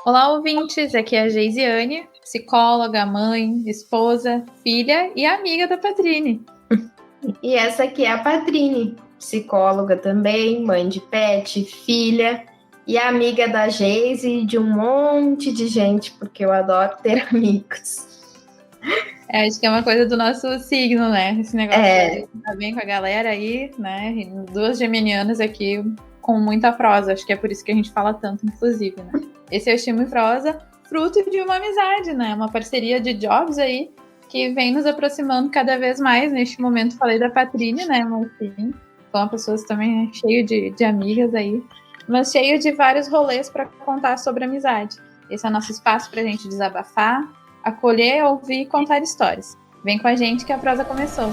Olá, ouvintes! Aqui é a Geisiane, psicóloga, mãe, esposa, filha e amiga da Patrine. E essa aqui é a Patrine, psicóloga também, mãe de pet, filha e amiga da Geise e de um monte de gente, porque eu adoro ter amigos. Acho que é uma coisa do nosso signo, né? Esse negócio de estar bem com a galera aí, né? Duas geminianas aqui com muita prosa. Acho que é por isso que a gente fala tanto, inclusive, né? Esse é o Estimo e Prosa, fruto de uma amizade, né? Uma parceria de jobs aí que vem nos aproximando cada vez mais. Neste momento falei da Patrine, né? Mas sim, são uma pessoa também cheio de amigas aí, mas cheio de vários rolês para contar sobre amizade. Esse é o nosso espaço para a gente desabafar, acolher, ouvir e contar histórias. Vem com a gente que a prosa começou.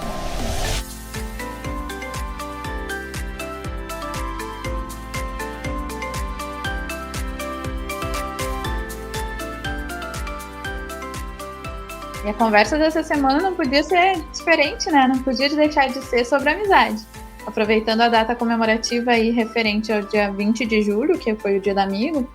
E a conversa dessa semana não podia ser diferente, né? Não podia deixar de ser sobre amizade. Aproveitando a data comemorativa aí referente ao dia 20 de julho, que foi o Dia do Amigo,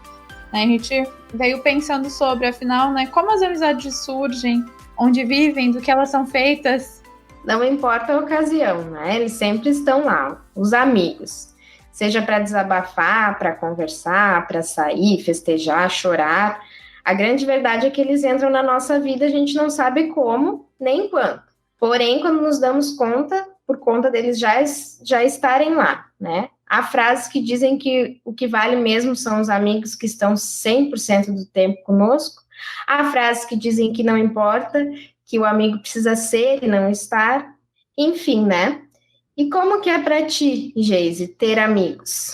né, a gente veio pensando sobre, afinal, né, como as amizades surgem, onde vivem, do que elas são feitas. Não importa a ocasião, né? Eles sempre estão lá, os amigos. Seja para desabafar, para conversar, para sair, festejar, chorar. A grande verdade é que eles entram na nossa vida, a gente não sabe como, nem quando. Porém, quando nos damos conta, por conta deles já estarem lá, né? Há frases que dizem que o que vale mesmo são os amigos que estão 100% do tempo conosco. Há frases que dizem que não importa, que o amigo precisa ser e não estar. Enfim, né? E como que é para ti, Geise, ter amigos?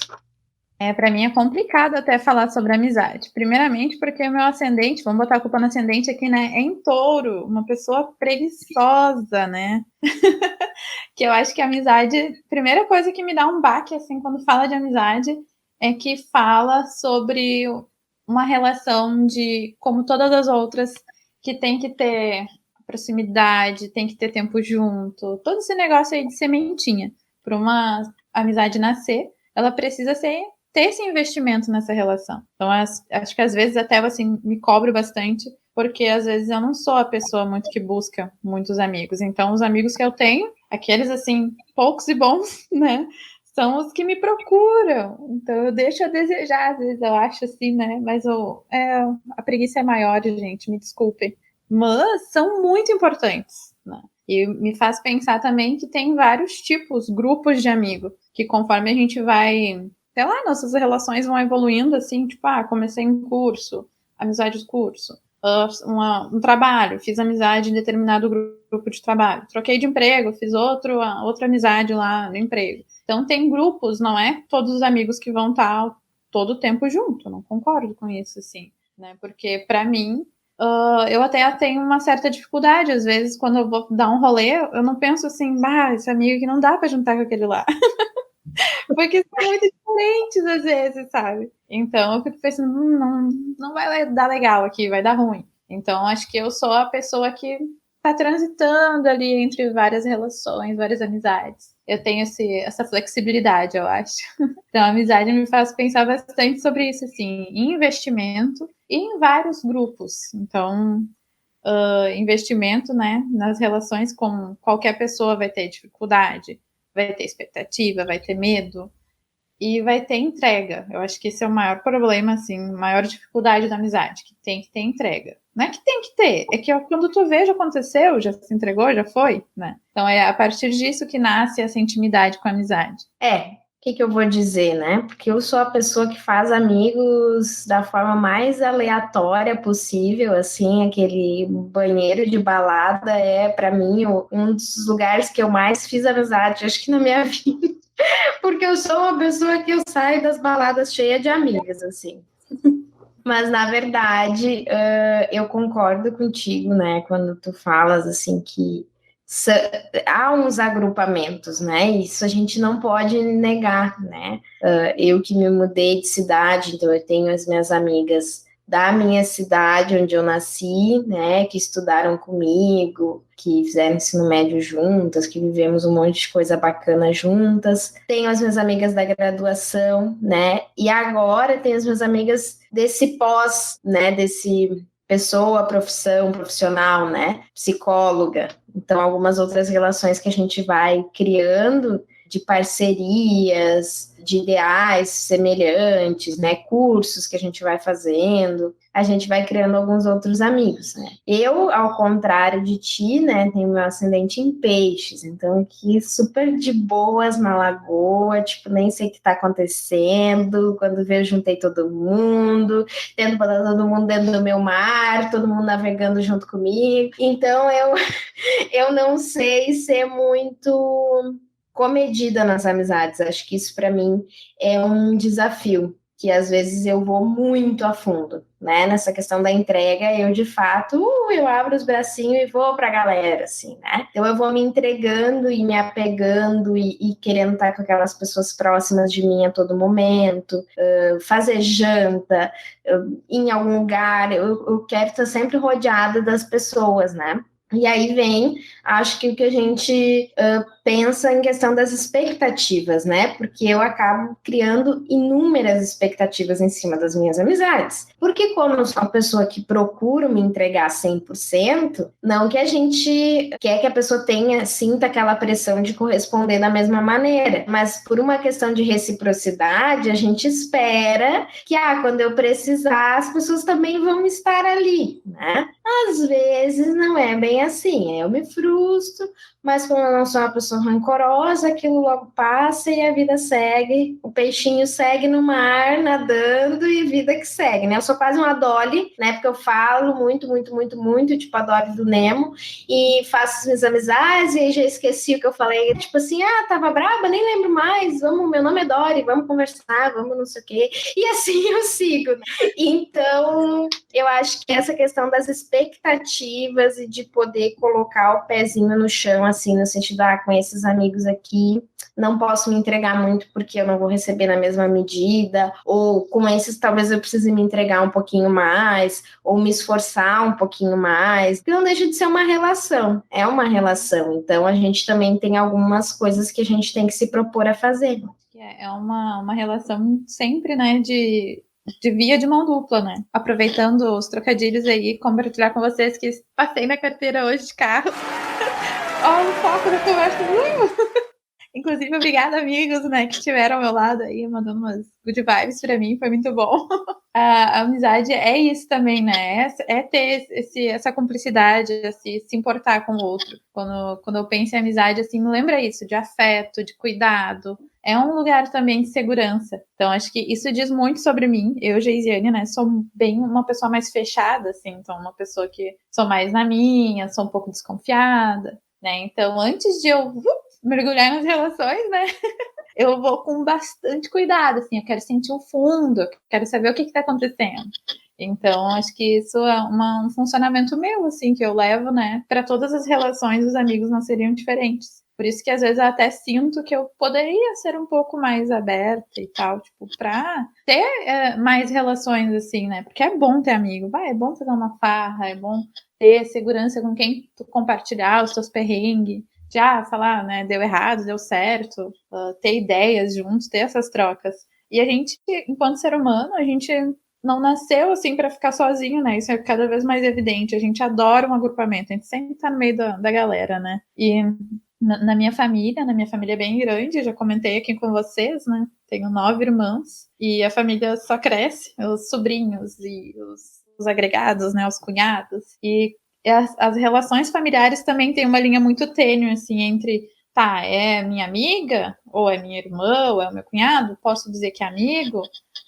Para mim é complicado até falar sobre amizade. Primeiramente porque o meu ascendente, vamos botar a culpa no ascendente aqui, né? É em touro, uma pessoa preguiçosa, né? Que eu acho que a amizade, primeira coisa que me dá um baque, assim, quando fala de amizade, é que fala sobre uma relação de, como todas as outras, que tem que ter proximidade, tem que ter tempo junto, todo esse negócio aí de sementinha. Para uma amizade nascer, ela precisa ter esse investimento nessa relação. Então, acho que às vezes até assim, me cobro bastante, porque às vezes eu não sou a pessoa muito que busca muitos amigos. Então, os amigos que eu tenho, aqueles assim, poucos e bons, né? São os que me procuram. Então, eu deixo a desejar, às vezes eu acho assim, né? Mas a preguiça é maior, gente, me desculpem. Mas são muito importantes, né? E me faz pensar também que tem vários tipos, grupos de amigos, que conforme a gente vai, sei lá, nossas relações vão evoluindo, assim, tipo, comecei um curso, amizade de curso, um trabalho, fiz amizade em determinado grupo de trabalho, troquei de emprego, fiz outra amizade lá no emprego. Então tem grupos, não é todos os amigos que vão estar todo o tempo junto, não concordo com isso, assim, né? Porque para mim, eu até tenho uma certa dificuldade, às vezes, quando eu vou dar um rolê, eu não penso assim, esse amigo que não dá para juntar com aquele lá. Porque são muito diferentes, às vezes, sabe? Então eu fico pensando, não vai dar legal aqui, vai dar ruim. Então acho que eu sou a pessoa que tá transitando ali entre várias relações, várias amizades. Eu tenho essa flexibilidade, eu acho. Então a amizade me faz pensar bastante sobre isso, assim, em investimento e em vários grupos. Então, investimento, né, nas relações com qualquer pessoa vai ter dificuldade, vai ter expectativa, vai ter medo e vai ter entrega. Eu acho que esse é o maior problema, assim, maior dificuldade da amizade, que tem que ter entrega. Não é que tem que ter, é que quando tu vê, já aconteceu, já se entregou, já foi, né? Então é a partir disso que nasce essa intimidade com a amizade. O que eu vou dizer, né? Porque eu sou a pessoa que faz amigos da forma mais aleatória possível, assim, aquele banheiro de balada é, para mim, um dos lugares que eu mais fiz amizade, acho que na minha vida, porque eu sou uma pessoa que eu saio das baladas cheia de amigas, assim. Mas, na verdade, eu concordo contigo, né, quando tu falas, assim, que há uns agrupamentos, né, isso a gente não pode negar, né, eu que me mudei de cidade, então eu tenho as minhas amigas da minha cidade, onde eu nasci, né, que estudaram comigo, que fizeram ensino médio juntas, que vivemos um monte de coisa bacana juntas. Tenho as minhas amigas da graduação, né, e agora tenho as minhas amigas desse pós, né, desse pessoa, profissão, profissional, né, psicóloga. Então, algumas outras relações que a gente vai criando de parcerias, de ideais semelhantes, né, cursos que a gente vai fazendo, a gente vai criando alguns outros amigos, né. Eu, ao contrário de ti, né, tenho meu ascendente em peixes, então aqui super de boas na lagoa, tipo, nem sei o que tá acontecendo, quando vejo juntei todo mundo, tendo botar todo mundo dentro do meu mar, todo mundo navegando junto comigo, então eu não sei ser muito comedida nas amizades. Acho que isso para mim é um desafio, que às vezes eu vou muito a fundo, né? Nessa questão da entrega, eu de fato, eu abro os bracinhos e vou para a galera, assim, né? Então eu vou me entregando e me apegando e querendo estar com aquelas pessoas próximas de mim a todo momento, fazer janta, em algum lugar, eu quero estar sempre rodeada das pessoas, né? E aí vem, acho que o que a gente pensa em questão das expectativas, né? Porque eu acabo criando inúmeras expectativas em cima das minhas amizades. Porque como eu sou uma pessoa que procuro me entregar 100%, não que a gente quer que a pessoa sinta aquela pressão de corresponder da mesma maneira, mas por uma questão de reciprocidade, a gente espera que, quando eu precisar, as pessoas também vão estar ali, né? Às vezes não é bem assim, eu me frustro, mas como eu não sou uma pessoa rancorosa, aquilo logo passa e a vida segue, o peixinho segue no mar, nadando e vida que segue, né? Eu sou quase uma Dolly, né? Porque eu falo muito, muito, muito, muito, tipo a Dory do Nemo, e faço as minhas amizades, e aí já esqueci o que eu falei, tipo assim, tava braba, nem lembro mais, meu nome é Dory, vamos conversar, vamos não sei o quê, e assim eu sigo, né? Então, eu acho que essa questão das expectativas e de poder colocar o pezinho no chão, assim, no sentido, com esses amigos aqui, não posso me entregar muito porque eu não vou receber na mesma medida, ou com esses talvez eu precise me entregar um pouquinho mais, ou me esforçar um pouquinho mais, porque não deixa de ser uma relação, é uma relação, então a gente também tem algumas coisas que a gente tem que se propor a fazer. É uma relação sempre, né, de via de mão dupla, né? Aproveitando os trocadilhos aí, compartilhar com vocês que passei na carteira hoje de carro. Ó, o foco da conversa. Inclusive, obrigada, amigos, né, que estiveram ao meu lado aí, mandando umas good vibes pra mim, foi muito bom. A amizade é isso também, né? É ter essa cumplicidade, se importar com o outro. Quando eu penso em amizade, assim, me lembra isso, de afeto, de cuidado. É um lugar também de segurança. Então, acho que isso diz muito sobre mim. Eu, Geisiane, né, sou bem uma pessoa mais fechada, assim. Então, uma pessoa que sou mais na minha, sou um pouco desconfiada, né? Então, antes de eu mergulhar nas relações, né? Eu vou com bastante cuidado, assim, eu quero sentir o fundo, eu quero saber o que está acontecendo. Então, acho que isso é um funcionamento meu, assim, que eu levo, né? Para todas as relações, os amigos não seriam diferentes. Por isso que às vezes eu até sinto que eu poderia ser um pouco mais aberta e tal, tipo, pra ter mais relações, assim, né? Porque é bom ter amigo, é bom fazer uma farra, é bom ter segurança com quem tu compartilhar os teus perrengues. Já falar, né, deu errado, deu certo, ter ideias juntos, ter essas trocas. E a gente, enquanto ser humano, a gente não nasceu assim para ficar sozinho, né? Isso é cada vez mais evidente. A gente adora um agrupamento, a gente sempre tá no meio da galera, né? E na minha família é bem grande, eu já comentei aqui com vocês, né? Tenho 9 irmãos e a família só cresce, os sobrinhos e os agregados, né? Os cunhados. E as relações familiares também têm uma linha muito tênue, assim, entre, é minha amiga, ou é minha irmã, ou é o meu cunhado, posso dizer que é amigo,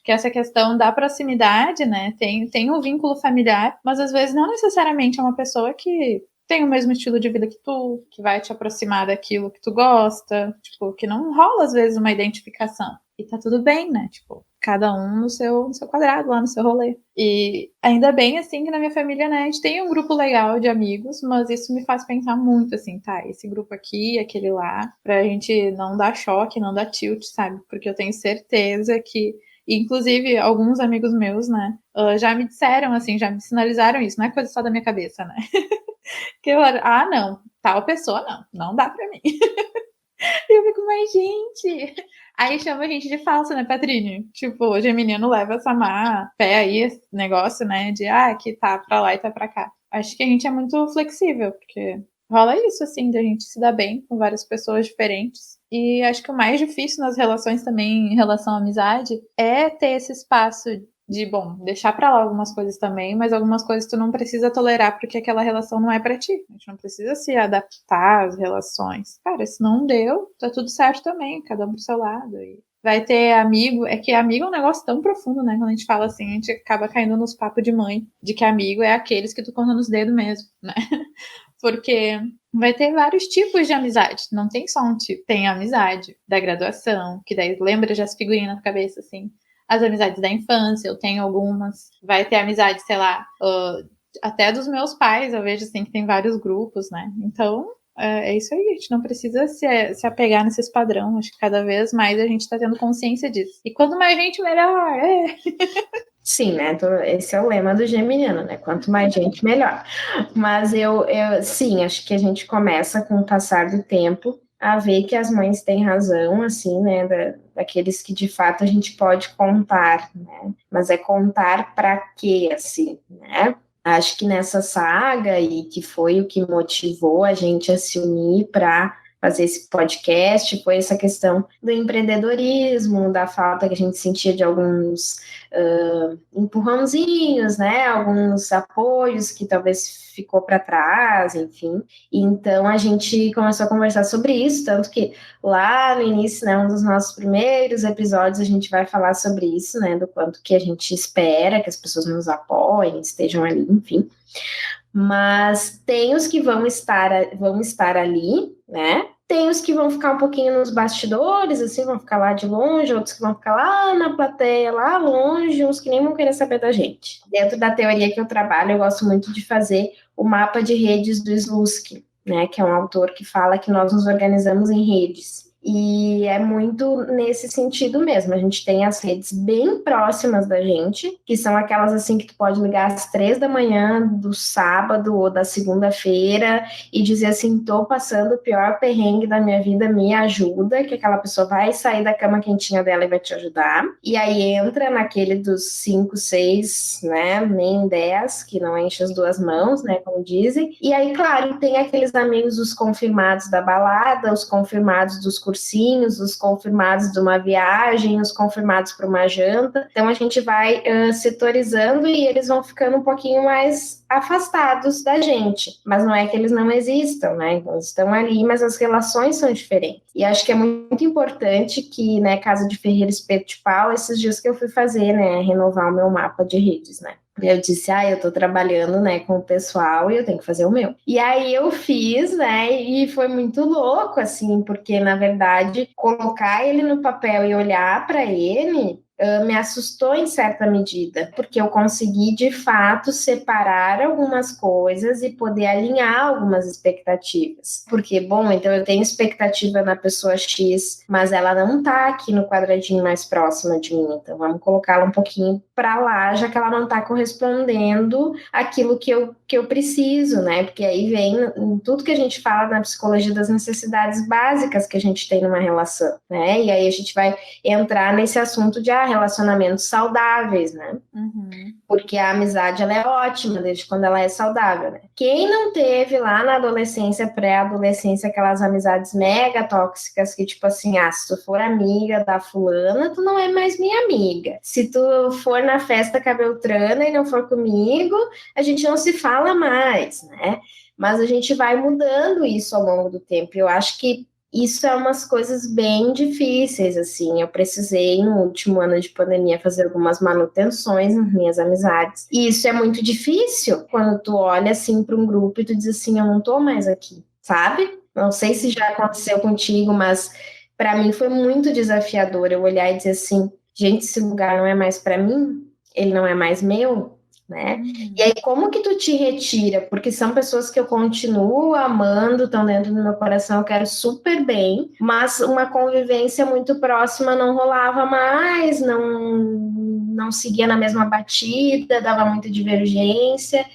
que essa questão da proximidade, né, tem um vínculo familiar, mas às vezes não necessariamente é uma pessoa que tem o mesmo estilo de vida que tu, que vai te aproximar daquilo que tu gosta, tipo, que não rola às vezes uma identificação. E tá tudo bem, né? Tipo, cada um no seu quadrado, lá no seu rolê. E ainda bem, assim, que na minha família, né, a gente tem um grupo legal de amigos, mas isso me faz pensar muito, assim, esse grupo aqui, aquele lá, pra gente não dar choque, não dar tilt, sabe? Porque eu tenho certeza que E, inclusive, alguns amigos meus, né, já me disseram, assim, já me sinalizaram isso, não é coisa só da minha cabeça, né? Que eu, não, tal pessoa não dá pra mim. E eu fico, mas gente... Aí chama a gente de falsa, né, Patrine? Tipo, hoje a menina leva essa má fé aí, esse negócio, né, de, que tá pra lá e tá pra cá. Acho que a gente é muito flexível, porque rola isso, assim, de a gente se dar bem com várias pessoas diferentes. E acho que o mais difícil nas relações também, em relação à amizade, é ter esse espaço de, bom, deixar pra lá algumas coisas também, mas algumas coisas tu não precisa tolerar porque aquela relação não é pra ti. A gente não precisa se adaptar às relações. Cara, se não deu, tá tudo certo também, cada um pro seu lado. E vai ter amigo, é que amigo é um negócio tão profundo, né? Quando a gente fala assim, a gente acaba caindo nos papos de mãe, de que amigo é aqueles que tu conta nos dedos mesmo, né? Porque vai ter vários tipos de amizade, não tem só um tipo. Tem a amizade da graduação, que daí lembra já as figurinhas na cabeça, assim. As amizades da infância, eu tenho algumas. Vai ter amizade, sei lá, até dos meus pais, eu vejo assim que tem vários grupos, né? Então, é isso aí, a gente não precisa se apegar nesses padrões. Acho que cada vez mais a gente tá tendo consciência disso. E quanto mais gente, melhor. Sim, né? Esse é o lema do Geminiano, né? Quanto mais gente, melhor. Mas eu sim, acho que a gente começa com o passar do tempo a ver que as mães têm razão, assim, né? Daqueles que de fato a gente pode contar, né? Mas é contar para quê, assim, né? Acho que nessa saga, e que foi o que motivou a gente a se unir para fazer esse podcast, foi essa questão do empreendedorismo, da falta que a gente sentia de alguns empurrãozinhos, né? Alguns apoios que talvez ficou para trás, enfim. Então a gente começou a conversar sobre isso, tanto que lá no início, né, um dos nossos primeiros episódios, a gente vai falar sobre isso, né? Do quanto que a gente espera que as pessoas nos apoiem, estejam ali, enfim. Mas tem os que vão estar ali, né? Tem os que vão ficar um pouquinho nos bastidores, assim, vão ficar lá de longe, outros que vão ficar lá na plateia, lá longe, uns que nem vão querer saber da gente. Dentro da teoria que eu trabalho, eu gosto muito de fazer o mapa de redes do Slutsky, né? Que é um autor que fala que nós nos organizamos em redes. E é muito nesse sentido mesmo. A gente tem as redes bem próximas da gente, que são aquelas assim que tu pode ligar às 3 da manhã do sábado ou da segunda-feira e dizer assim, tô passando o pior perrengue da minha vida, me ajuda, que aquela pessoa vai sair da cama quentinha dela e vai te ajudar. E aí entra naquele dos 5, 6, né, nem 10, que não enche as duas mãos, né, como dizem. E aí, claro, tem aqueles amigos, os confirmados da balada, os confirmados dos cursinhos, os confirmados de uma viagem, os confirmados para uma janta. Então a gente vai setorizando e eles vão ficando um pouquinho mais afastados da gente. Mas não é que eles não existam, né? Então, eles estão ali, mas as relações são diferentes. E acho que é muito importante que, né, Casa de Ferreira Espeto de Pau, esses dias que eu fui fazer, né, renovar o meu mapa de redes, né? Eu disse, eu tô trabalhando, né, com o pessoal e eu tenho que fazer o meu. E aí eu fiz, né, e foi muito louco, assim, porque, na verdade, colocar ele no papel e olhar para ele me assustou em certa medida, porque eu consegui, de fato, separar algumas coisas e poder alinhar algumas expectativas. Porque, bom, então eu tenho expectativa na pessoa X, mas ela não tá aqui no quadradinho mais próximo de mim, então vamos colocá-la um pouquinho para lá, já que ela não tá correspondendo àquilo que eu preciso, né? Porque aí vem tudo que a gente fala na psicologia das necessidades básicas que a gente tem numa relação, né? E aí a gente vai entrar nesse assunto de relacionamentos saudáveis, né? Uhum. Porque a amizade, ela é ótima desde quando ela é saudável, né? Quem não teve lá na adolescência, pré-adolescência, aquelas amizades mega tóxicas que, tipo assim, se tu for amiga da fulana, tu não é mais minha amiga. Se tu for na festa com a Beltrana e não for comigo, a gente não se fala mais, né? Mas a gente vai mudando isso ao longo do tempo. Eu acho que isso é umas coisas bem difíceis, assim. Eu precisei, no último ano de pandemia, fazer algumas manutenções nas minhas amizades. E isso é muito difícil quando tu olha, assim, para um grupo e tu diz assim, eu não tô mais aqui, sabe? Não sei se já aconteceu contigo, mas para mim foi muito desafiador eu olhar e dizer assim, gente, esse lugar não é mais para mim, ele não é mais meu. né? E aí, como que tu te retira? Porque são pessoas que eu continuo amando, estão dentro do meu coração, eu quero super bem, mas uma convivência muito próxima não rolava mais, não seguia na mesma batida, dava muita divergência,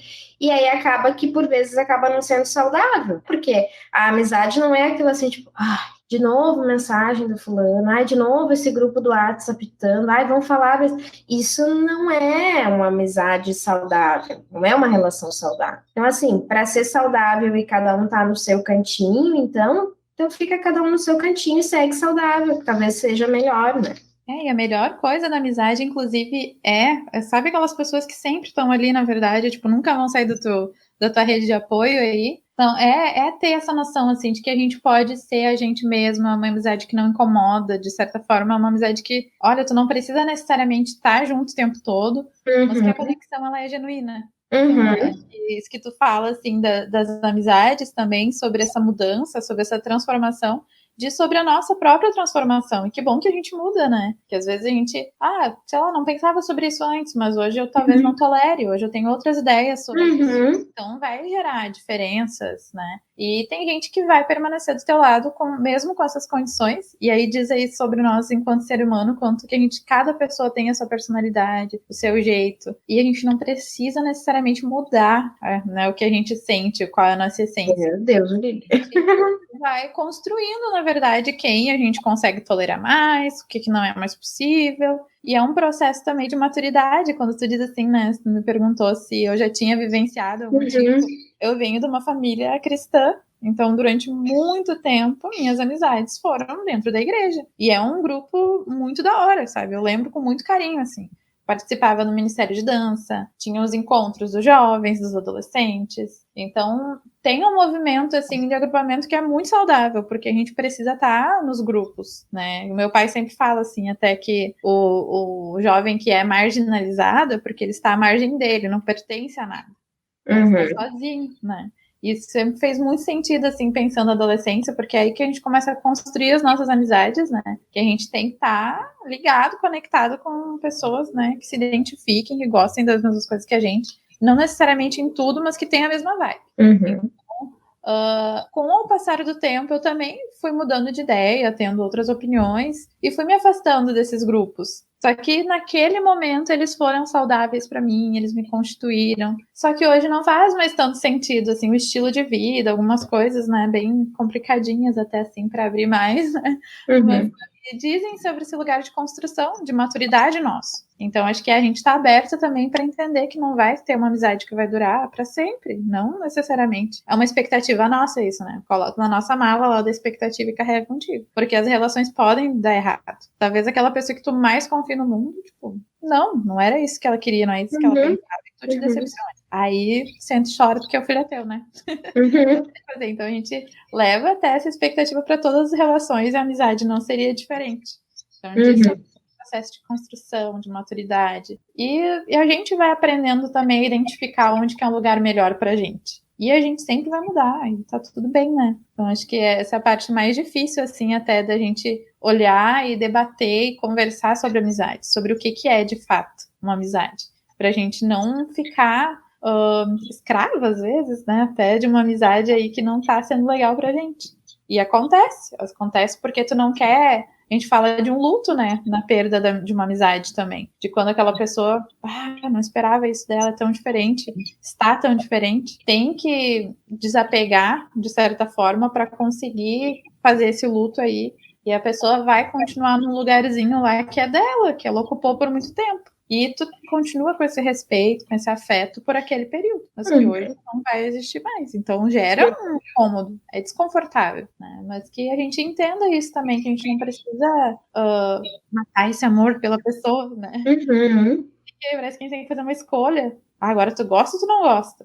e aí acaba que, por vezes, acaba não sendo saudável, porque a amizade não é aquilo assim, tipo, de novo mensagem do fulano, de novo esse grupo do WhatsApp apitando, vamos falar. Isso não é uma amizade saudável, não é uma relação saudável. Então, assim, para ser saudável e cada um tá no seu cantinho, então fica cada um no seu cantinho e segue saudável, que talvez seja melhor, né? E a melhor coisa da amizade, inclusive, sabe aquelas pessoas que sempre estão ali, na verdade, tipo, nunca vão sair da tua rede de apoio aí. Então, ter essa noção, assim, de que a gente pode ser a gente mesma, uma amizade que não incomoda, de certa forma, uma amizade que, olha, tu não precisa necessariamente estar junto o tempo todo, mas que a conexão, ela é genuína. Então, isso que tu fala, assim, das amizades também, sobre essa mudança, sobre essa transformação, sobre a nossa própria transformação. E que bom que a gente muda, né? Que às vezes a gente, sei lá, não pensava sobre isso antes, mas hoje eu talvez não tolere, hoje eu tenho outras ideias sobre isso. Então vai gerar diferenças, né? E tem gente que vai permanecer do teu lado mesmo com essas condições. E aí diz aí sobre nós enquanto ser humano, quanto que cada pessoa tem a sua personalidade, o seu jeito. E a gente não precisa necessariamente mudar, né, o que a gente sente, qual é a nossa essência. Meu Deus, Lili. Vai construindo, na verdade, quem a gente consegue tolerar mais, o que não é mais possível. E é um processo também de maturidade, quando tu diz assim, né? Tu me perguntou se eu já tinha vivenciado algum tipo. Eu venho de uma família cristã, então durante muito tempo minhas amizades foram dentro da igreja. E é um grupo muito da hora, sabe? Eu lembro com muito carinho, assim. Participava no Ministério de Dança, tinha os encontros dos jovens, dos adolescentes. Então, tem um movimento, assim, de agrupamento que é muito saudável, porque a gente precisa estar nos grupos, né? O meu pai sempre fala, assim, até que o jovem que é marginalizado é porque ele está à margem dele, não pertence a nada. Ele está sozinho, né? Isso sempre fez muito sentido, assim, pensando na adolescência, porque é aí que a gente começa a construir as nossas amizades, né? Que a gente tem que estar ligado, conectado com pessoas, né? Que se identifiquem, que gostem das mesmas coisas que a gente. Não necessariamente em tudo, mas que tenham a mesma vibe. Então, com o passar do tempo, eu também fui mudando de ideia, tendo outras opiniões, e fui me afastando desses grupos. Só que naquele momento eles foram saudáveis para mim, eles me constituíram. Só que hoje não faz mais tanto sentido, assim, o estilo de vida, algumas coisas, né, bem complicadinhas até, assim, para abrir mais, né? Mas dizem sobre esse lugar de construção, de maturidade nosso. Então, acho que a gente está aberta também para entender que não vai ter uma amizade que vai durar para sempre, não necessariamente. É uma expectativa nossa isso, né? Coloca na nossa mala lá da expectativa e carrega contigo. Porque as relações podem dar errado. Talvez aquela pessoa que tu mais confia no mundo, tipo, não era isso que ela queria, não é isso que ela pensava, e tu te decepciona. Aí, sente e chora porque o filho é teu, né? Então, a gente leva até essa expectativa para todas as relações e a amizade não seria diferente. Então, disso é um processo de construção, de maturidade. E a gente vai aprendendo também a identificar onde que é um lugar melhor pra gente. E a gente sempre vai mudar, e tá tudo bem, né? Então, acho que essa é a parte mais difícil, assim, até da gente olhar e debater e conversar sobre amizade, sobre o que é, de fato, uma amizade. Pra gente não ficar escravo, às vezes, né? Até de uma amizade aí que não tá sendo legal pra gente. E acontece porque tu não quer. A gente fala de um luto, né? Na perda de uma amizade também. De quando aquela pessoa, não esperava isso dela, é tão diferente, está tão diferente. Tem que desapegar, de certa forma, para conseguir fazer esse luto aí. E a pessoa vai continuar num lugarzinho lá que é dela, que ela ocupou por muito tempo. E tu continua com esse respeito, com esse afeto por aquele período, mas que hoje não vai existir mais. Então gera um incômodo, é desconfortável, né? Mas que a gente entenda isso também, que a gente não precisa matar esse amor pela pessoa, né? Porque parece que a gente tem que fazer uma escolha. Agora tu gosta ou tu não gosta?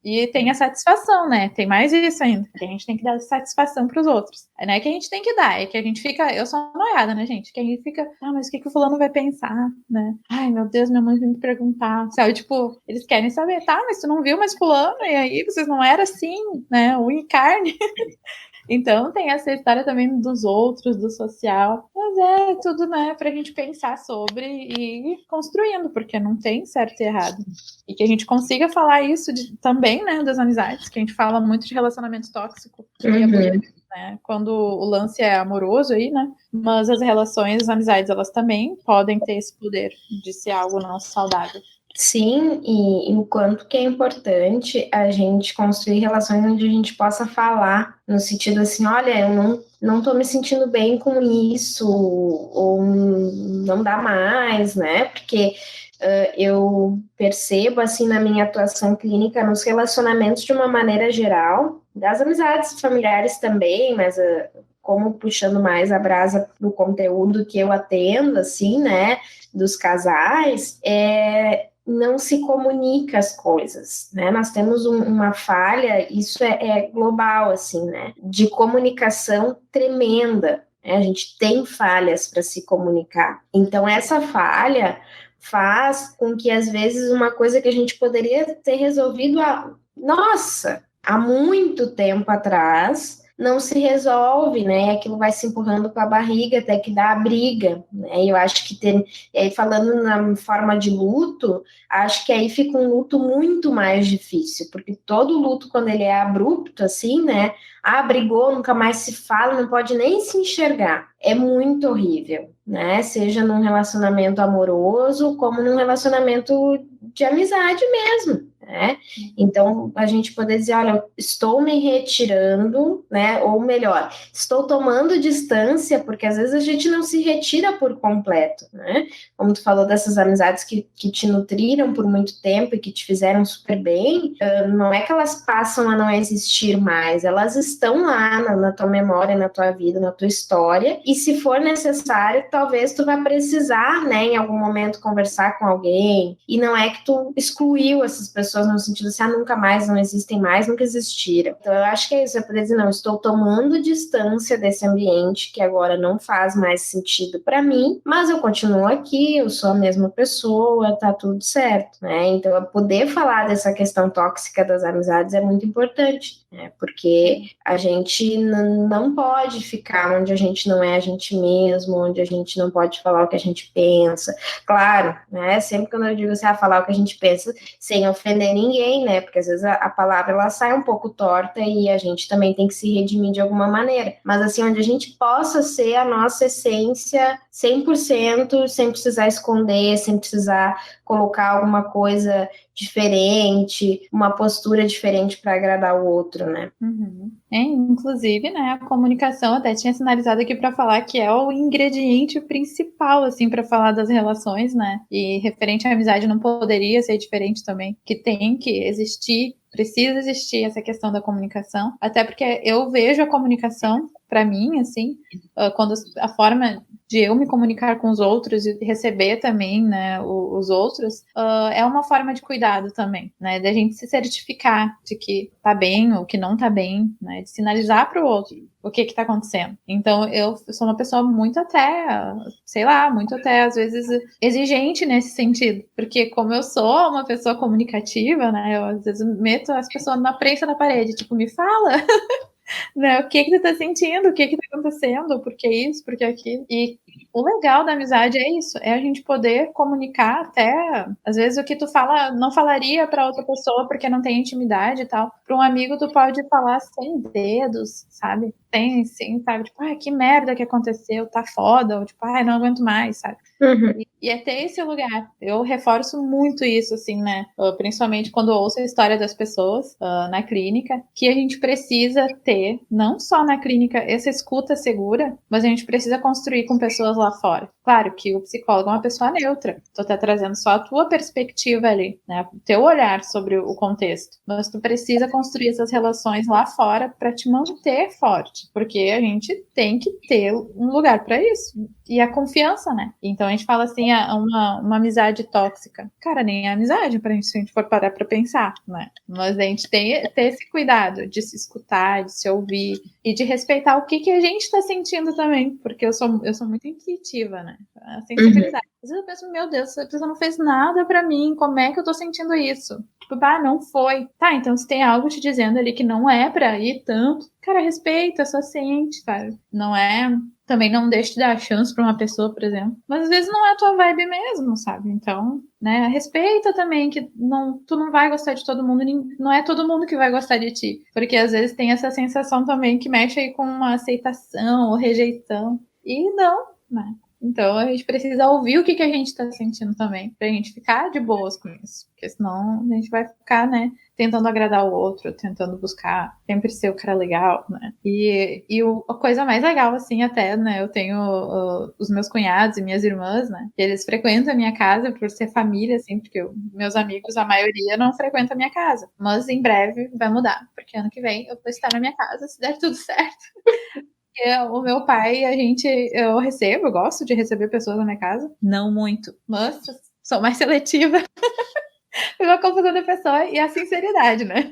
E tem a satisfação, né? Tem mais isso ainda. A gente tem que dar satisfação pros outros. Não é que a gente tem que dar, é que a gente fica... Eu sou noiada, né, gente? Que a gente fica... mas o que o fulano vai pensar, né? Ai, meu Deus, minha mãe vai me perguntar. Sabe, tipo, eles querem saber, mas tu não viu mais fulano? E aí, vocês não eram assim, né? Unha e carne. Então tem essa história também dos outros, do social. Mas é tudo, né, pra gente pensar sobre e ir construindo, porque não tem certo e errado. E que a gente consiga falar isso também, né, das amizades, que a gente fala muito de relacionamento tóxico, que é bonito, né, quando o lance é amoroso aí, né, mas as relações, as amizades, elas também podem ter esse poder de ser algo não saudável. Sim, e o quanto que é importante a gente construir relações onde a gente possa falar, no sentido assim, olha, eu não tô me sentindo bem com isso, ou não dá mais, né? Porque eu percebo, assim, na minha atuação clínica, nos relacionamentos de uma maneira geral, das amizades familiares também, mas como puxando mais a brasa do conteúdo que eu atendo, assim, né, dos casais, não se comunica as coisas, né? Nós temos uma falha, isso é global, assim, né? De comunicação tremenda. Né? A gente tem falhas para se comunicar. Então, essa falha faz com que, às vezes, uma coisa que a gente poderia ter resolvido há muito tempo atrás, não se resolve, né? Aquilo vai se empurrando com a barriga até que dá a briga, né? Eu acho que falando na forma de luto, acho que aí fica um luto muito mais difícil, porque todo luto, quando ele é abrupto, assim, né? Brigou, nunca mais se fala, não pode nem se enxergar. É muito horrível, né? Seja num relacionamento amoroso, como num relacionamento de amizade mesmo, né? Então, a gente poder dizer, olha, eu estou me retirando, né? Ou melhor, estou tomando distância, porque às vezes a gente não se retira por completo, né? Como tu falou dessas amizades que te nutriram por muito tempo e que te fizeram super bem, não é que elas passam a não existir mais, elas estão lá na tua memória, na tua vida, na tua história, e se for necessário, talvez tu vá precisar, né, em algum momento conversar com alguém, e não é que tu excluiu essas pessoas no sentido assim, nunca mais, não existem mais, nunca existiram. Então eu acho que é isso, eu poder dizer, não, estou tomando distância desse ambiente que agora não faz mais sentido para mim, mas eu continuo aqui, eu sou a mesma pessoa, tá tudo certo, né? Então eu poder falar dessa questão tóxica das amizades é muito importante, né? Porque a gente não pode ficar onde a gente não é a gente mesmo, onde a gente não pode falar o que a gente pensa. Claro, né? Sempre quando eu digo assim, falar o que a gente pensa, sem ofender ninguém, né? Porque às vezes a palavra ela sai um pouco torta e a gente também tem que se redimir de alguma maneira. Mas assim, onde a gente possa ser a nossa essência 100%, sem precisar esconder, sem precisar colocar alguma coisa diferente, uma postura diferente para agradar o outro, né? Uhum. Inclusive, né, a comunicação até tinha sinalizado aqui para falar que é o ingrediente principal, assim, para falar das relações, né? E referente à amizade não poderia ser diferente também, que tem que existir, precisa existir essa questão da comunicação, até porque eu vejo a comunicação, para mim, assim, quando a forma de eu me comunicar com os outros e receber também, né, os outros, é uma forma de cuidado também, né, da gente se certificar de que tá bem ou que não tá bem, né, de sinalizar para o outro o que tá acontecendo. Então, eu sou uma pessoa muito até, sei lá, muito até, às vezes, exigente nesse sentido, porque como eu sou uma pessoa comunicativa, né, eu às vezes meto as pessoas na prensa da parede, tipo, me fala, né, o que tu tá sentindo, o que tá acontecendo, por que isso, por que aquilo, e o legal da amizade é isso, é a gente poder comunicar até, às vezes o que tu fala, não falaria para outra pessoa porque não tem intimidade e tal. Para um amigo tu pode falar sem dedos, sabe? Tem, sim, sabe? Tipo, que merda que aconteceu, tá foda, ou tipo, não aguento mais, sabe? Uhum. E é ter esse lugar. Eu reforço muito isso, assim, né? Principalmente quando ouço a história das pessoas na clínica, que a gente precisa ter, não só na clínica, essa escuta segura, mas a gente precisa construir com pessoas lá fora. Claro que o psicólogo é uma pessoa neutra. Tu tá trazendo só a tua perspectiva ali, né? O teu olhar sobre o contexto. Mas tu precisa construir essas relações lá fora para te manter forte. Porque a gente tem que ter um lugar para isso. E a confiança, né? Então a gente fala assim, uma amizade tóxica. Cara, nem é amizade pra gente, se a gente for parar pra pensar, né? Mas a gente tem ter esse cuidado de se escutar, de se ouvir e de respeitar o que a gente tá sentindo também. Porque eu sou muito intuitiva, né? A sensibilidade. Às vezes eu penso, meu Deus, essa pessoa não fez nada pra mim, como é que eu tô sentindo isso? Tipo, não foi. Tá, então se tem algo te dizendo ali que não é pra ir tanto, cara, respeita, só sente, sabe? Não é... Também não deixe de dar chance pra uma pessoa, por exemplo. Mas às vezes não é a tua vibe mesmo, sabe? Então, né, respeita também que tu não vai gostar de todo mundo, não é todo mundo que vai gostar de ti. Porque às vezes tem essa sensação também que mexe aí com uma aceitação ou rejeição. E não, né? Então a gente precisa ouvir o que a gente tá sentindo também, pra gente ficar de boas com isso. Porque senão a gente vai ficar, né, tentando agradar o outro, tentando buscar sempre ser o cara legal, né? E a coisa mais legal, assim, até, né, eu tenho os meus cunhados e minhas irmãs, né, eles frequentam a minha casa por ser família, assim, porque meus amigos, a maioria, não frequenta a minha casa. Mas em breve vai mudar, porque ano que vem eu vou estar na minha casa, se der tudo certo. O meu pai, eu gosto de receber pessoas na minha casa. Não muito, mas sou mais seletiva. Pela confusão da pessoa e a sinceridade, né?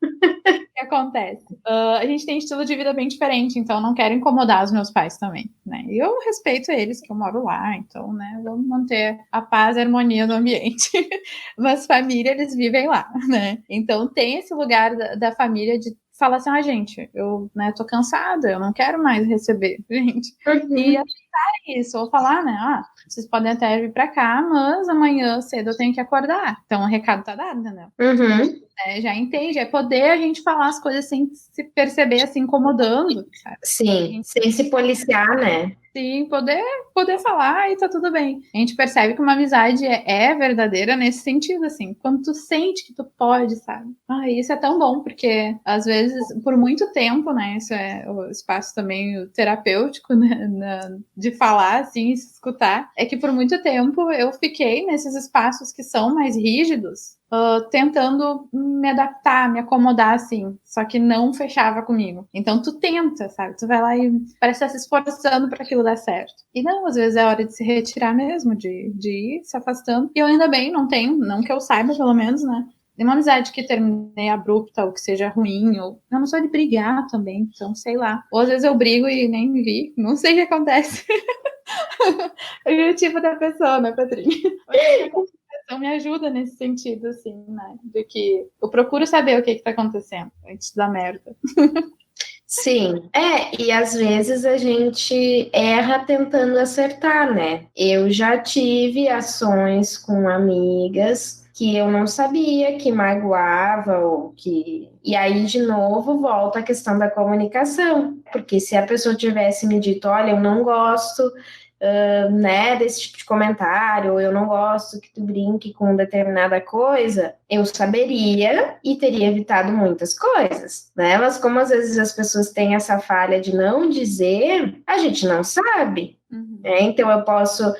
O que acontece? A gente tem estilo de vida bem diferente, então não quero incomodar os meus pais também, né? E eu respeito eles, que eu moro lá, então, né, vamos manter a paz e a harmonia no ambiente. Mas família, eles vivem lá, né? Então tem esse lugar da família de falar assim, gente, eu, né, tô cansada, eu não quero mais receber, gente. E aceitarem isso, ou falar, né, vocês podem até vir pra cá, mas amanhã cedo eu tenho que acordar. Então o recado tá dado, né? Já entende, é poder a gente falar as coisas sem se perceber assim incomodando, sabe? Sim, sem se policiar, né? Sim, poder falar e tá tudo bem. A gente percebe que uma amizade é verdadeira nesse sentido, assim, quando tu sente que tu pode, sabe? Isso é tão bom, porque às vezes, por muito tempo, né, isso é o espaço também terapêutico, né, de falar, assim, se escutar, é que por muito tempo eu fiquei nesses espaços que são mais rígidos, tentando me adaptar, me acomodar, assim, só que não fechava comigo. Então tu tenta, sabe? Tu vai lá e parece estar se esforçando para aquilo dar certo. E não, às vezes é hora de se retirar mesmo, de ir se afastando. E eu ainda bem não tenho, não que eu saiba pelo menos, né? Uma amizade que terminei abrupta ou que seja ruim, ou eu não sou de brigar também, então sei lá. Ou às vezes eu brigo e nem vi, não sei o que acontece. É o tipo da pessoa, né, Patrícia? Me ajuda nesse sentido, assim, né? De que eu procuro saber o que tá acontecendo antes da merda. Sim, e às vezes a gente erra tentando acertar, né? Eu já tive ações com amigas que eu não sabia que magoava ou que... E aí, de novo, volta a questão da comunicação. Porque se a pessoa tivesse me dito, olha, eu não gosto... né, desse tipo de comentário, eu não gosto que tu brinque com determinada coisa, eu saberia e teria evitado muitas coisas, né? Mas como às vezes as pessoas têm essa falha de não dizer, a gente não sabe. Então eu posso,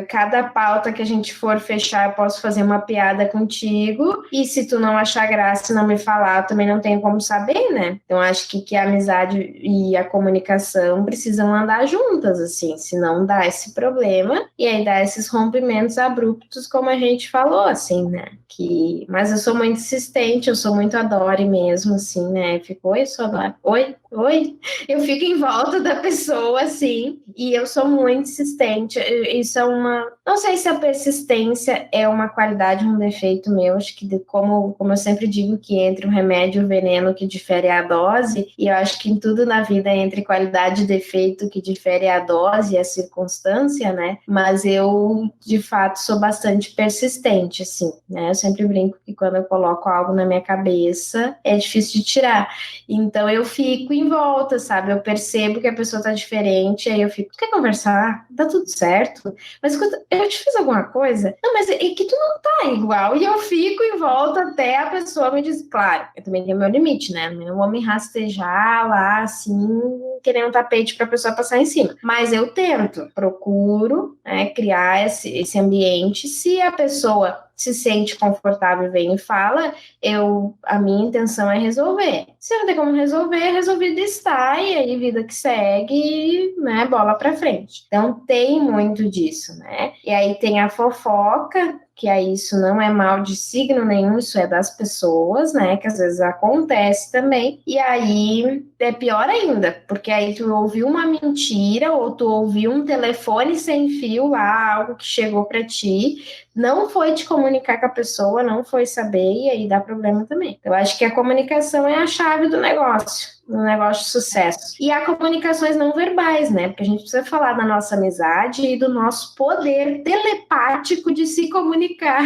cada pauta que a gente for fechar, eu posso fazer uma piada contigo, e se tu não achar graça e não me falar, eu também não tenho como saber, né? Então acho que a amizade e a comunicação precisam andar juntas, assim, senão dá esse problema, e aí dá esses rompimentos abruptos, como a gente falou, assim, né? Mas eu sou muito insistente, eu sou muito adore mesmo, assim, né? Fico, oi, sou adore, oi, eu fico em volta da pessoa, assim, e eu sou muito insistente. Isso é não sei se a persistência é uma qualidade ou um defeito meu, acho que como eu sempre digo que entre o remédio e o veneno que difere é a dose, e eu acho que em tudo na vida entre qualidade e defeito que difere é a dose e a circunstância, né? Mas eu, de fato, sou bastante persistente, assim, né? Eu sempre brinco que quando eu coloco algo na minha cabeça, é difícil de tirar. Então eu fico em volta, sabe? Eu percebo que a pessoa tá diferente, aí eu fico, tu quer conversar? Tá tudo certo? Mas eu te fiz alguma coisa? Não, mas é que tu não tá igual. E eu fico em volta até a pessoa me diz, claro, eu também tenho meu limite, né? Eu não vou me rastejar lá, assim, querendo um tapete pra pessoa passar em cima. Mas eu tento, procuro, né, criar esse ambiente. Se a pessoa se sente confortável, vem e fala, a minha intenção é resolver. Se não tem como resolver, resolvido está, e aí vida que segue, né, bola pra frente. Então tem muito disso, né? E aí tem a fofoca, que aí isso não é mal de signo nenhum, isso é das pessoas, né, que às vezes acontece também, e aí é pior ainda, porque aí tu ouviu uma mentira, ou tu ouviu um telefone sem fio lá, algo que chegou para ti, não foi te comunicar com a pessoa, não foi saber, e aí dá problema também. Eu acho que a comunicação é a chave do negócio de sucesso. E há comunicações não verbais, né? Porque a gente precisa falar da nossa amizade e do nosso poder telepático de se comunicar.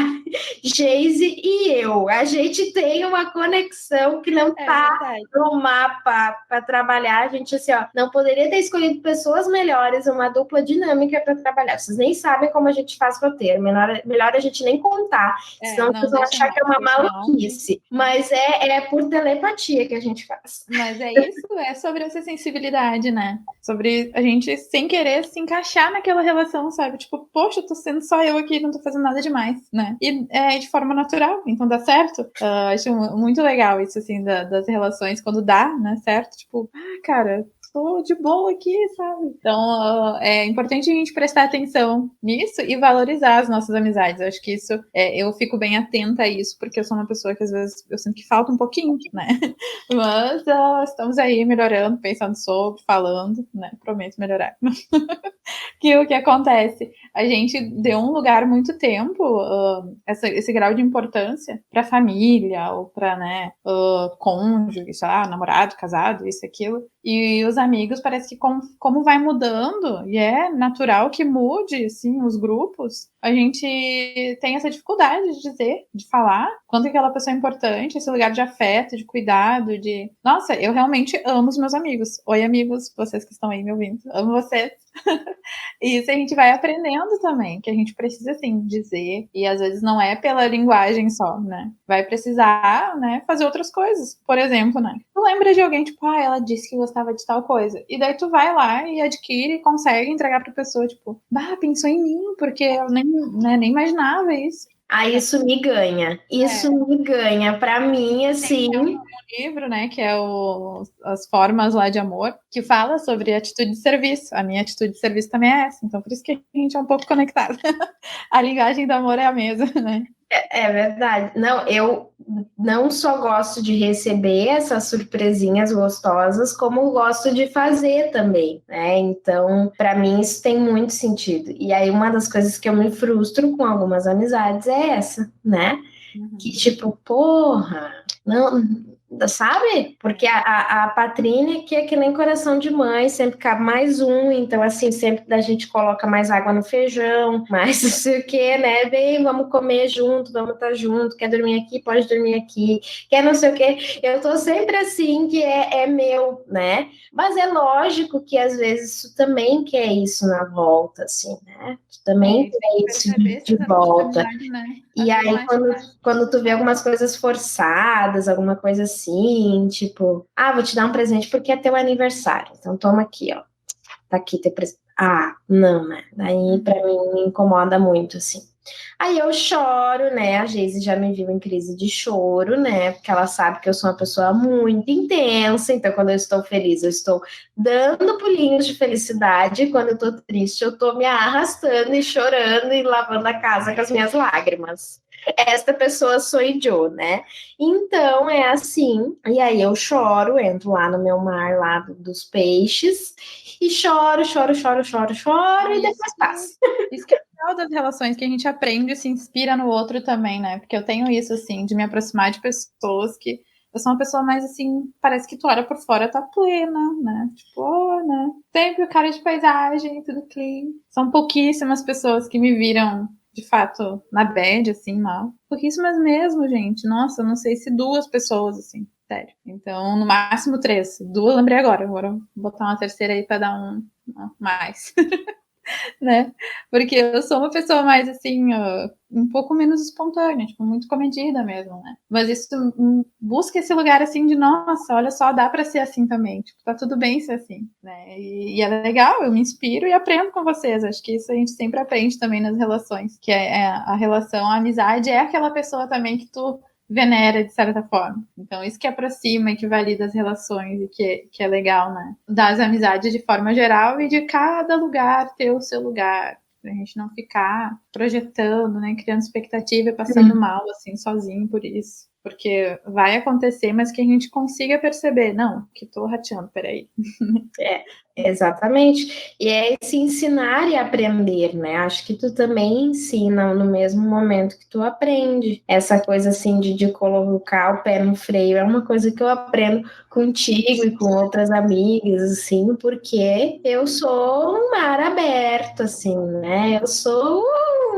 Geise e eu, a gente tem uma conexão que não tá no mapa para trabalhar. A gente, assim, ó, não poderia ter escolhido pessoas melhores, uma dupla dinâmica para trabalhar. Vocês nem sabem como a gente faz roteiro. Melhor a gente nem contar, senão vocês vão achar que é uma maluquice. Mas é por telepatia que a gente faz. Mas isso, é sobre essa sensibilidade, né? Sobre a gente, sem querer, se encaixar naquela relação, sabe? Tipo, poxa, tô sendo só eu aqui, não tô fazendo nada demais, né? E é de forma natural, então dá certo. Acho muito legal isso, assim, das relações, quando dá, né, certo? Tipo, cara, tô de boa aqui, sabe? Então, é importante a gente prestar atenção nisso e valorizar as nossas amizades. Eu acho que isso, eu fico bem atenta a isso, porque eu sou uma pessoa que às vezes eu sinto que falta um pouquinho, né? Mas estamos aí melhorando, pensando sobre, falando, né? Prometo melhorar. Que o que acontece? A gente deu um lugar muito tempo, esse grau de importância para família ou para, né, cônjuge, sei lá, namorado, casado, isso, aquilo. E os amigos parece que como vai mudando, e é natural que mude, assim, os grupos, a gente tem essa dificuldade de dizer, de falar quanto aquela pessoa é importante, esse lugar de afeto, de cuidado, de... Nossa, eu realmente amo os meus amigos. Oi, amigos, vocês que estão aí me ouvindo. Amo vocês. E isso a gente vai aprendendo também, que a gente precisa, assim, dizer, e às vezes não é pela linguagem só, né? Vai precisar, né, fazer outras coisas. Por exemplo, né? Tu lembra de alguém, tipo, ela disse que gostava de tal coisa. E daí tu vai lá e adquire e consegue entregar pra pessoa, tipo, pensou em mim, porque eu nem imaginava isso. Isso me ganha. Isso me ganha. Para mim, assim. Tem um livro, né, que é As Formas lá de Amor, que fala sobre atitude de serviço. A minha atitude de serviço também é essa. Então, por isso que a gente é um pouco conectado. A linguagem do amor é a mesma, né? É verdade. Não, eu não só gosto de receber essas surpresinhas gostosas, como gosto de fazer também, né? Então, para mim, isso tem muito sentido. E aí, uma das coisas que eu me frustro com algumas amizades é essa, né? Uhum. Que tipo, porra, não, sabe? Porque a Patrícia, que é que nem coração de mãe, sempre cabe mais um, então assim, sempre a gente coloca mais água no feijão, mais não sei o que, né? Vem, vamos comer junto, vamos estar junto, quer dormir aqui, pode dormir aqui, quer não sei o que. Eu tô sempre assim, que é meu, né? Mas é lógico que às vezes tu também quer isso na volta, assim, né? Tu também quer isso de volta. Né? E aí, quando tu vê algumas coisas forçadas, alguma coisa assim, tipo, vou te dar um presente porque é teu aniversário, então toma aqui, ó, tá aqui teu presente. Não, né? Daí pra mim me incomoda muito, assim. Aí eu choro, né? A Geise já me viu em crise de choro, né? Porque ela sabe que eu sou uma pessoa muito intensa, então quando eu estou feliz, eu estou dando pulinhos de felicidade, e quando eu tô triste, eu tô me arrastando e chorando e lavando a casa com as minhas lágrimas. Esta pessoa sou eu, né? Então é assim, e aí eu choro, entro lá no meu mar lá dos peixes e choro, e depois passa. Isso que é legal das relações, que a gente aprende e se inspira no outro também, né? Porque eu tenho isso, assim, de me aproximar de pessoas que eu sou uma pessoa mais assim, parece que tu olha por fora, tá plena, né? Tipo, né? Sempre o cara de paisagem, tudo clean. São pouquíssimas pessoas que me viram de fato, na bad, assim, mal. Pouquíssimas mesmo, gente. Nossa, eu não sei se 2 pessoas, assim, sério. Então, no máximo 3. 2 lembrei agora. Agora vou botar uma terceira aí pra dar um mais. Né? Porque eu sou uma pessoa mais, assim, um pouco menos espontânea, tipo, muito comedida mesmo, né? Mas isso busca esse lugar, assim, de, nossa, olha só, dá pra ser assim também, tipo, tá tudo bem ser assim, né? E é legal, eu me inspiro e aprendo com vocês, acho que isso a gente sempre aprende também nas relações, que é a relação, a amizade é aquela pessoa também que tu venera, de certa forma. Então, isso que aproxima e que valida as relações e que é legal, né? Das amizades de forma geral e de cada lugar ter o seu lugar. Pra gente não ficar projetando, né, criando expectativa e passando mal, assim, sozinho por isso. Porque vai acontecer, mas que a gente consiga perceber, não, que tô rateando, peraí. Exatamente. E é esse ensinar e aprender, né? Acho que tu também ensina no mesmo momento que tu aprende. Essa coisa assim de colocar o pé no freio é uma coisa que eu aprendo contigo e com outras amigas, assim, porque eu sou um mar aberto, assim, né? Eu sou,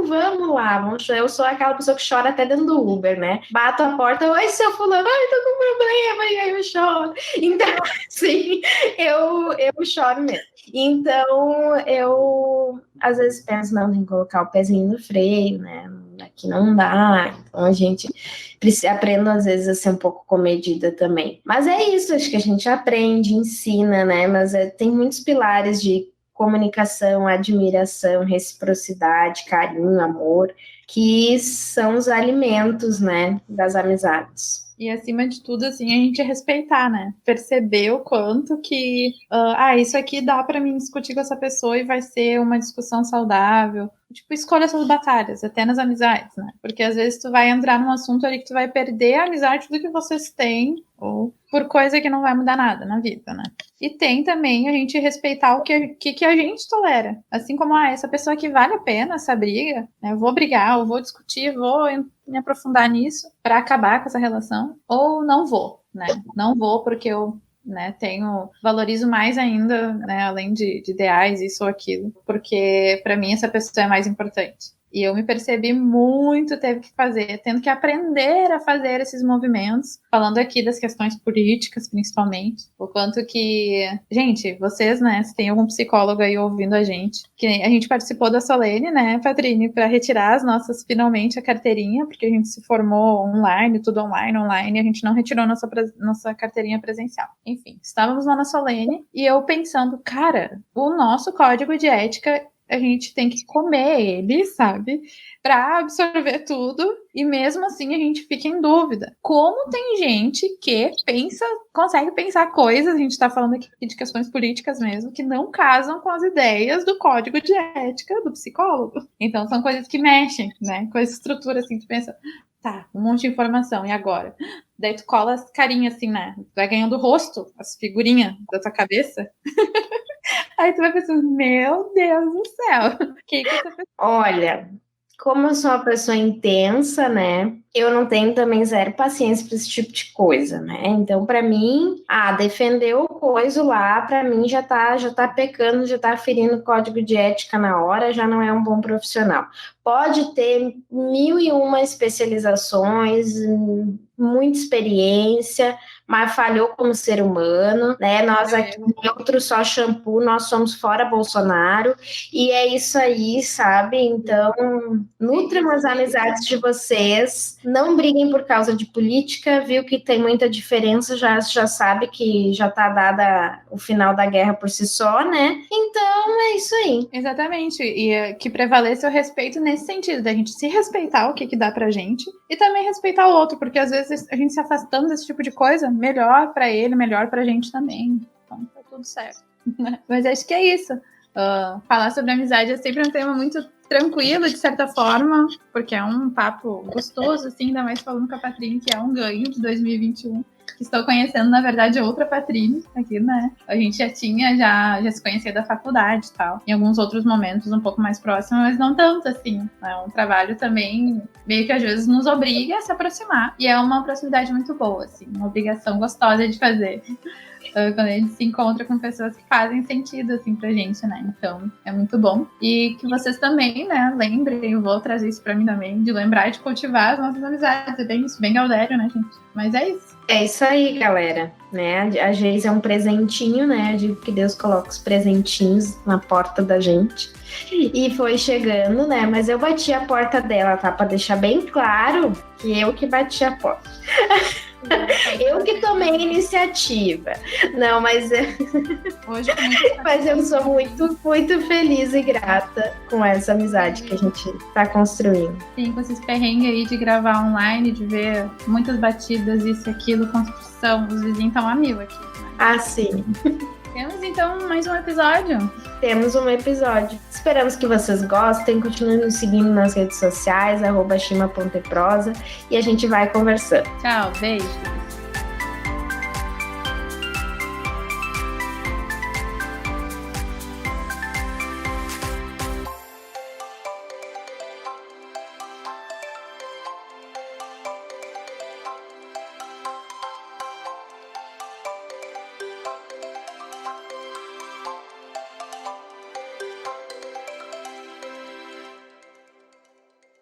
vamos lá, eu sou aquela pessoa que chora até dentro do Uber, né? Bato a porta, oi, seu fulano, ai, tô com problema, e aí eu choro. Então, assim, eu choro mesmo. Então, eu às vezes penso, não, tem que colocar o pezinho no freio, né? Aqui não dá. Então, a gente aprende, às vezes, a ser um pouco comedida também. Mas é isso, acho que a gente aprende, ensina, né? Mas tem muitos pilares de comunicação, admiração, reciprocidade, carinho, amor, que são os alimentos, né, das amizades. E acima de tudo, assim, a gente respeitar, né? Perceber o quanto que, isso aqui dá para mim discutir com essa pessoa e vai ser uma discussão saudável. Tipo, escolha suas batalhas, até nas amizades, né? Porque às vezes tu vai entrar num assunto ali que tu vai perder a amizade, tudo que vocês têm, ou por coisa que não vai mudar nada na vida, né? E tem também a gente respeitar o que a gente tolera. Assim como, essa pessoa aqui vale a pena essa briga, né? Eu vou brigar, eu vou discutir, vou me aprofundar nisso para acabar com essa relação, ou não vou, né? Não vou porque eu, né, valorizo mais ainda, né, além de ideais, isso ou aquilo, porque para mim essa pessoa é mais importante. E eu me percebi muito, tendo que aprender a fazer esses movimentos, falando aqui das questões políticas, principalmente, o quanto que, gente, vocês, né, se tem algum psicólogo aí ouvindo a gente, que a gente participou da Solene, né, Patrine, para retirar finalmente a carteirinha, porque a gente se formou online, tudo online, a gente não retirou nossa carteirinha presencial. Enfim, estávamos lá na Solene, e eu pensando, cara, o nosso código de ética, a gente tem que comer ele, sabe? Para absorver tudo, e mesmo assim a gente fica em dúvida. Como tem gente que consegue pensar coisas, a gente tá falando aqui de questões políticas mesmo, que não casam com as ideias do código de ética do psicólogo. Então são coisas que mexem, né? Com essa estrutura, assim, tu pensa, tá, um monte de informação, e agora? Daí tu cola as carinhas assim, né? Vai ganhando rosto, as figurinhas da tua cabeça. Aí tu vai pensando, meu Deus do céu, que essa pessoa... Olha, como eu sou uma pessoa intensa, né, eu não tenho também zero paciência para esse tipo de coisa, né, então para mim, defender o coisa lá, para mim já tá pecando, já tá ferindo o código de ética na hora, já não é um bom profissional. Pode ter 1001 especializações, muita experiência, mas falhou como ser humano, né? Nós aqui, outro só shampoo, nós somos fora Bolsonaro, e é isso aí, sabe? Então, nutram as amizades de vocês, não briguem por causa de política, viu que tem muita diferença, já sabe que já tá dada o final da guerra por si só, né? Então, é isso aí. Exatamente, e que prevaleça o respeito nesse sentido, da gente se respeitar o que dá pra gente, e também respeitar o outro, porque às vezes a gente se afastando desse tipo de coisa, melhor pra ele, melhor pra gente também. Então tá tudo certo. Mas acho que é isso. Falar sobre amizade é sempre um tema muito tranquilo, de certa forma, porque é um papo gostoso, assim, ainda mais falando com a Patrine, que é um ganho de 2021. Que estou conhecendo, na verdade, outra Patrine aqui, né? A gente já se conhecia da faculdade e tal. Em alguns outros momentos um pouco mais próximos, mas não tanto, assim. É um trabalho também, meio que às vezes nos obriga a se aproximar. E é uma proximidade muito boa, assim. Uma obrigação gostosa de fazer. Quando a gente se encontra com pessoas que fazem sentido, assim, pra gente, né? Então, é muito bom. E que vocês também, né, lembrem, eu vou trazer isso pra mim também, de lembrar de cultivar as nossas amizades. É bem isso, bem Gaudério, né, gente? Mas é isso. É isso aí, galera, né? A Geis é um presentinho, né? Eu digo que Deus coloca os presentinhos na porta da gente. E foi chegando, né? Mas eu bati a porta dela, tá? Pra deixar bem claro que eu que bati a porta. Eu que tomei a iniciativa. Não, mas mas eu sou muito, muito feliz e grata com essa amizade que a gente tá construindo. Sim, com esses perrengues aí de gravar online, de ver muitas batidas, isso e aquilo, construção, os vizinhos estão a mil aqui. Né? Sim. Temos então mais um episódio. Temos um episódio. Esperamos que vocês gostem. Continuem nos seguindo nas redes sociais, @chima.prosa, e a gente vai conversando. Tchau, beijo.